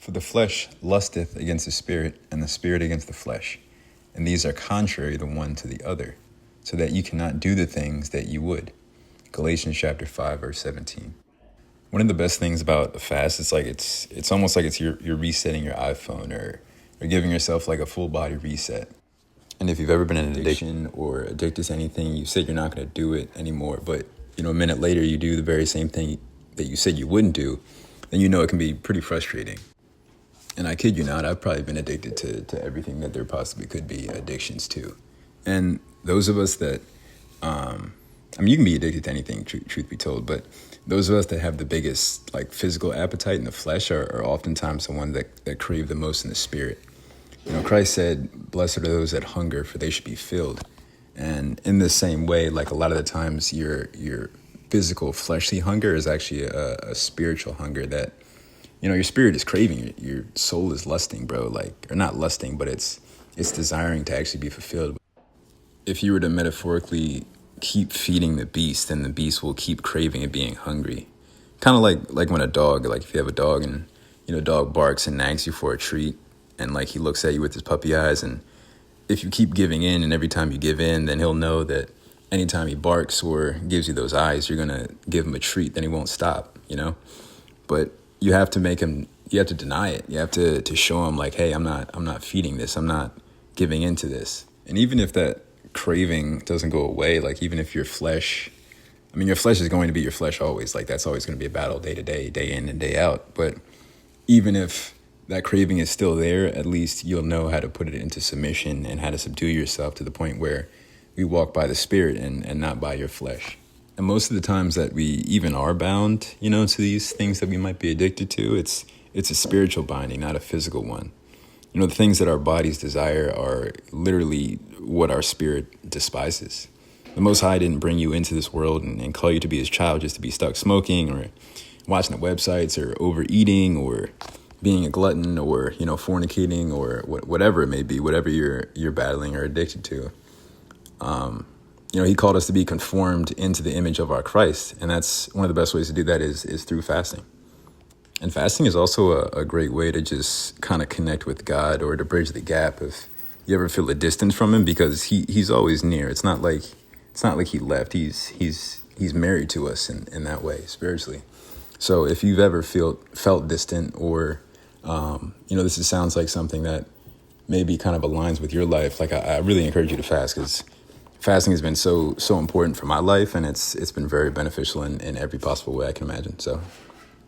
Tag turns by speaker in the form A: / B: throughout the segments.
A: For the flesh lusteth against the spirit, and the spirit against the flesh. And these are contrary the one to the other, so that you cannot do the things that you would. Galatians chapter 5, verse 17. One of the best things about a fast is it's almost like it's you're resetting your iPhone or giving yourself like a full body reset. And if you've ever been in an addiction or addicted to anything, you said you're not going to do it anymore, but a minute later you do the very same thing that you said you wouldn't do, then it can be pretty frustrating. And I kid you not, I've probably been addicted to everything that there possibly could be addictions to. And those of us that, you can be addicted to anything, truth be told, but those of us that have the biggest physical appetite in the flesh are oftentimes the ones that crave the most in the spirit. Christ said, "Blessed are those that hunger, for they should be filled." And in the same way, a lot of the times your physical fleshly hunger is actually a spiritual hunger that, your spirit is craving, your soul is lusting, bro, or not lusting, but it's desiring to actually be fulfilled. If you were to metaphorically keep feeding the beast, then the beast will keep craving and being hungry. Kind of like when a dog, if you have a dog and, a dog barks and nags you for a treat, and he looks at you with his puppy eyes, and if you keep giving in and every time you give in, then he'll know that anytime he barks or gives you those eyes, you're going to give him a treat, then he won't stop, But you have to you have to deny it. You have to show him hey, I'm not feeding this. I'm not giving into this. And even if that craving doesn't go away, even if your flesh is going to be your flesh always, that's always going to be a battle day to day, day in and day out. But even if that craving is still there, at least you'll know how to put it into submission and how to subdue yourself to the point where we walk by the spirit and not by your flesh. And most of the times that we even are bound, to these things that we might be addicted to, it's a spiritual binding, not a physical one. The things that our bodies desire are literally what our spirit despises. The Most High didn't bring you into this world and call you to be his child just to be stuck smoking or watching the websites or overeating or being a glutton or, fornicating or whatever it may be, whatever you're battling or addicted to. He called us to be conformed into the image of our Christ. And that's one of the best ways to do that is through fasting. And fasting is also a great way to just kind of connect with God or to bridge the gap if you ever feel a distance from him, because he's always near. It's not like he left. He's married to us in that way spiritually. So if you've ever felt distant or this sounds like something that maybe kind of aligns with your life, I really encourage you to fast, because fasting has been so important for my life, and it's been very beneficial in every possible way I can imagine. So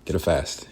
A: get a fast.